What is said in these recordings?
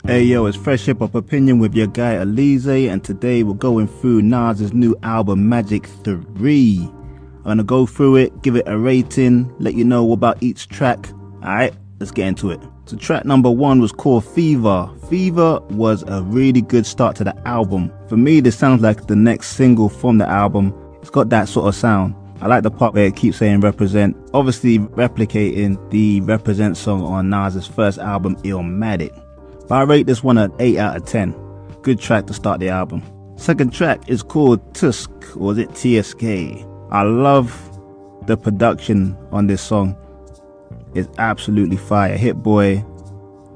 Hey yo, it's Fresh Hip Hop Opinion with your guy Oleezeh, and today we're going through Nas's new album Magic 3. I'm gonna go through it, give it a rating, let you know about each track. Alright, let's get into it. So track number 1 was called Fever. Fever was a really good start to the album. For me, this sounds like the next single from the album. It's got that sort of sound. I like the part where it keeps saying represent, obviously replicating the represent song on Nas's first album Illmatic. But I rate this one an 8 out of 10. Good track to start the album. Second track is called Tusk, or is it TSK? I love the production on this song. It's absolutely fire. Hit Boy,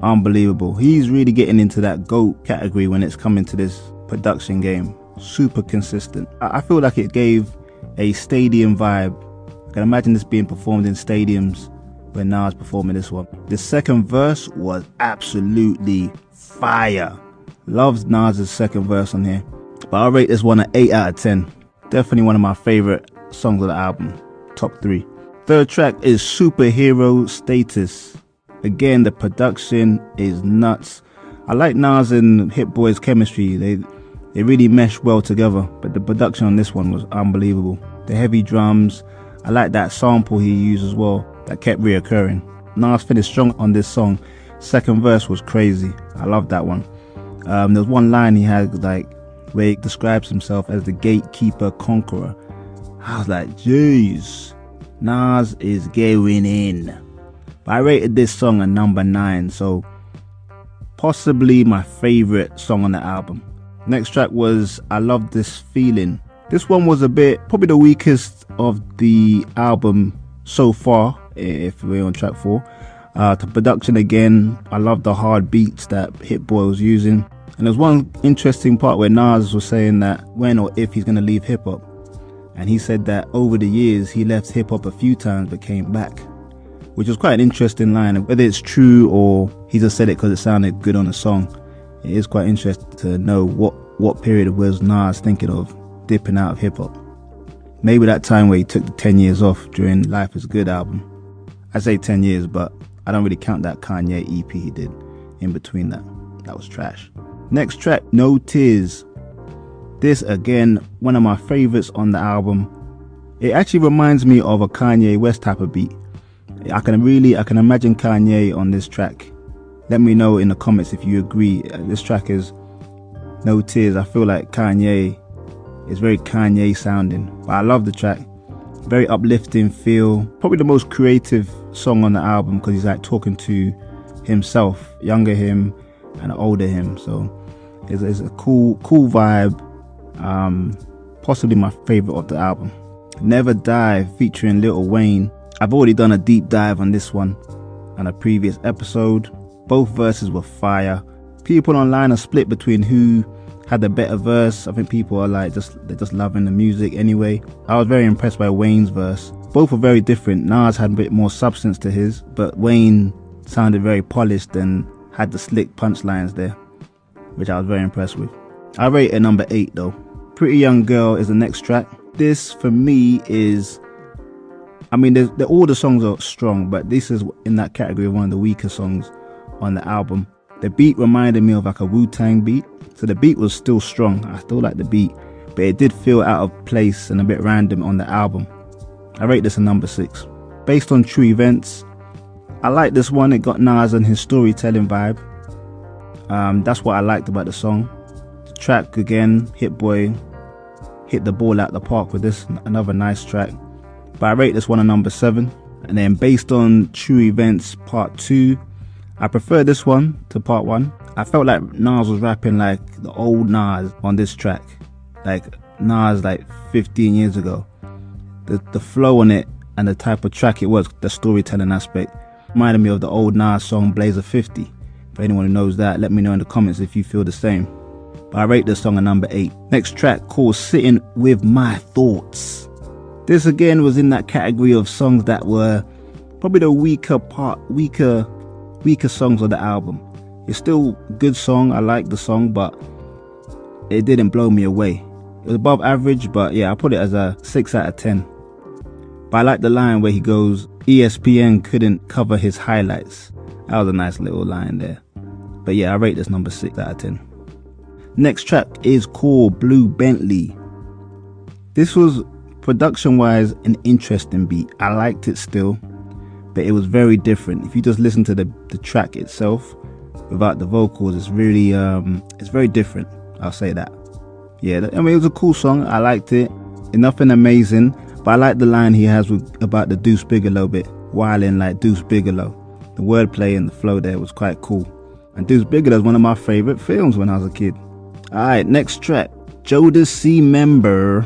unbelievable. He's really getting into that GOAT category when it's coming to this production game. Super consistent. I feel like it gave a stadium vibe. I can imagine this being performed in stadiums when Nas performing this one. The second verse was absolutely fire. Loves Nas's second verse on here. But I'll rate this one an 8 out of 10. Definitely one of my favorite songs of the album. Top 3. Third track is Superhero Status. Again, the production is nuts. I like Nas and Hit Boy's chemistry. They really mesh well together. But the production on this one was unbelievable. The heavy drums. I like that sample he used as well. That kept reoccurring. Nas finished strong on this song. Second verse was crazy. I love that one. There was one line he had like where he describes himself as the gatekeeper conqueror. I was like, jeez, Nas is going in. But I rated this song a number 9, so possibly my favorite song on the album. Next track was I Love This Feeling. This one was probably the weakest of the album so far, if we're on track 4. The production again, I love the hard beats that Hit Boy was using. And there's one interesting part where Nas was saying that when or if he's going to leave hip hop. And he said that over the years he left hip hop a few times but came back, which was quite an interesting line. Whether it's true or he just said it because it sounded good on the song, it is quite interesting to know what period was Nas thinking of dipping out of hip hop. Maybe that time where he took the 10 years off during Life is Good album. I say 10 years, but I don't really count that Kanye EP he did in between that. That was trash. Next track, No Tears. This again, one of my favorites on the album. It actually reminds me of a Kanye West type of beat. I can imagine Kanye on this track. Let me know in the comments if you agree. This track is No Tears. I feel like Kanye is very Kanye sounding, but I love the track. Very uplifting feel. Probably the most creative song on the album because he's like talking to himself, younger him and older him. So it's a cool vibe. Possibly my favorite of the album. Never Die featuring Lil Wayne. I've already done a deep dive on this one on a previous episode. Both verses were fire. People online are split between who had the better verse. I think people are like they're just loving the music anyway. I was very impressed by Wayne's verse. Both were very different. Nas had a bit more substance to his, but Wayne sounded very polished and had the slick punchlines there, which I was very impressed with. I rate it number 8 though. Pretty Young Girl is the next track. This for me is, I mean, all the songs are strong, but this is in that category of one of the weaker songs on the album. The beat reminded me of like a Wu-Tang beat. So the beat was still strong. I still like the beat, but it did feel out of place and a bit random on the album. I rate this a number 6. Based on true events, I like this one. It got Nas and his storytelling vibe. That's what I liked about the song. The track again, Hit Boy hit the ball out the park with this. Another nice track. But I rate this one a number 7. And then based on true events part 2, I prefer this one to part 1. I felt like Nas was rapping like the old Nas on this track. Like Nas like 15 years ago. The flow on it and the type of track it was, the storytelling aspect, reminded me of the old Nas song Blazer 50. For anyone who knows that, let me know in the comments if you feel the same. But I rate this song a number 8. Next track called Sitting With My Thoughts. This again was in that category of songs that were probably the weaker songs of the album. It's still a good song. I like the song, but it didn't blow me away. It was above average, but yeah, I put it as a 6 out of 10. But I like the line where he goes, ESPN couldn't cover his highlights. That was a nice little line there. But yeah, I rate this number 6 out of 10. Next track is called Blue Bentley. This was production wise an interesting beat. I liked it still, but it was very different. If you just listen to the track itself without the vocals, it's really it's very different. I'll say that. Yeah, I mean, it was a cool song. I liked it. Nothing amazing, but I like the line he has about the Deuce Bigelow bit, wilding like Deuce Bigelow. The wordplay and the flow there was quite cool. And Deuce Bigelow is one of my favorite films when I was a kid. Alright, next track, Jodeci Member.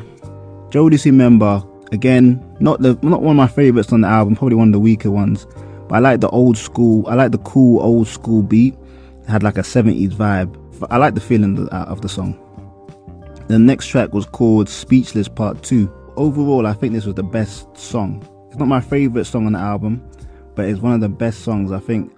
Jodeci Member, again, not one of my favorites on the album, probably one of the weaker ones. But I like the old school, I like the cool old school beat. It had like a 70s vibe. I like the feeling of the song. The next track was called Speechless Part 2. Overall, I think this was the best song. It's not my favorite song on the album, but it's one of the best songs, I think,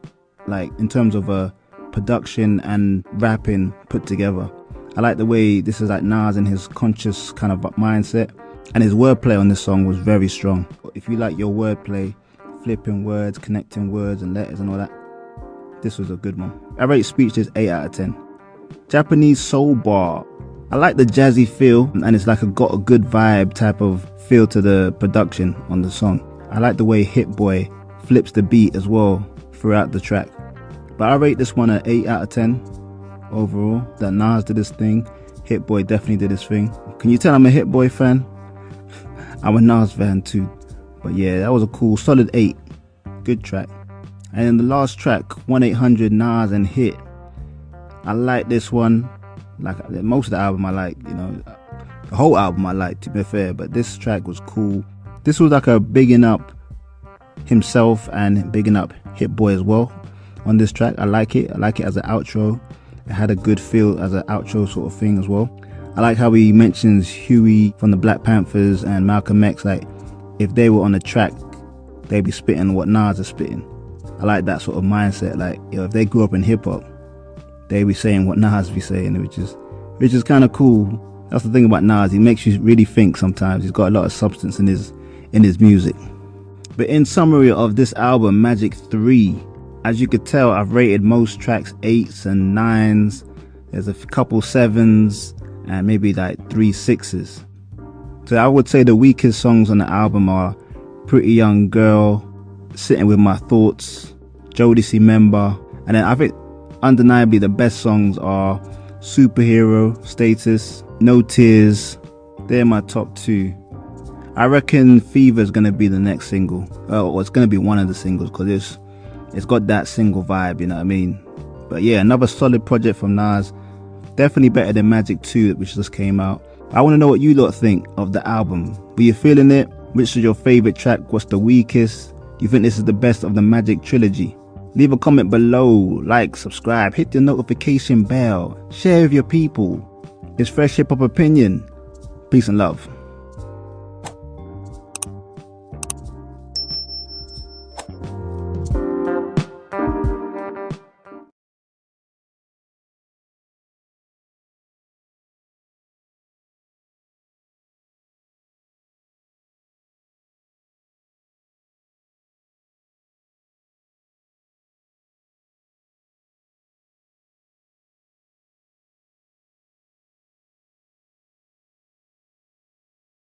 like in terms of production and rapping put together. I like the way this is like Nas and his conscious kind of mindset, and his wordplay on this song was very strong. If you like your wordplay, flipping words, connecting words and letters and all that, this was a good one. I rate Speechless 8 out of 10. Japanese Soul Bar. I like the jazzy feel, and it's like got a good vibe type of feel to the production on the song. I like the way Hit Boy flips the beat as well throughout the track. But I rate this one at 8 out of 10 overall. That Nas did his thing. Hit Boy definitely did his thing. Can you tell I'm a Hit Boy fan? I'm a Nas fan too. But yeah, that was a cool solid 8. Good track. And then the last track, 1-800 Nas and Hit. I like this one. Like most of the album I like, you know, the whole album I like, to be fair, but this track was cool. This was like a bigging up himself and bigging up Hit Boy as well on this track. I like it as an outro. It had a good feel as an outro sort of thing as well. I like how he mentions Huey from the Black Panthers and Malcolm X. Like, if they were on the track, they'd be spitting what Nas is spitting. I like that sort of mindset. Like, you know, if they grew up in hip hop, they be saying what Nas be saying, which is kind of cool. That's the thing about Nas. He makes you really think sometimes. He's got a lot of substance in his music. But in summary of this album, Magic 3, as you could tell, I've rated most tracks 8s and 9s. There's a couple 7s and maybe like 3 6s. So I would say the weakest songs on the album are Pretty Young Girl, Sitting With My Thoughts, Jodeci Member, and then I think undeniably the best songs are Superhero, Status, No Tears. They're my top 2. I reckon Fever is going to be the next single. Or it's going to be one of the singles, because it's got that single vibe, you know what I mean? But yeah, another solid project from Nas. Definitely better than Magic 2, which just came out. I want to know what you lot think of the album. Were you feeling it? Which is your favorite track? What's the weakest? Do you think this is the best of the Magic trilogy? Leave a comment below, like, subscribe, hit the notification bell, share with your people. It's Fresh Hip Hop Opinion. Peace and love.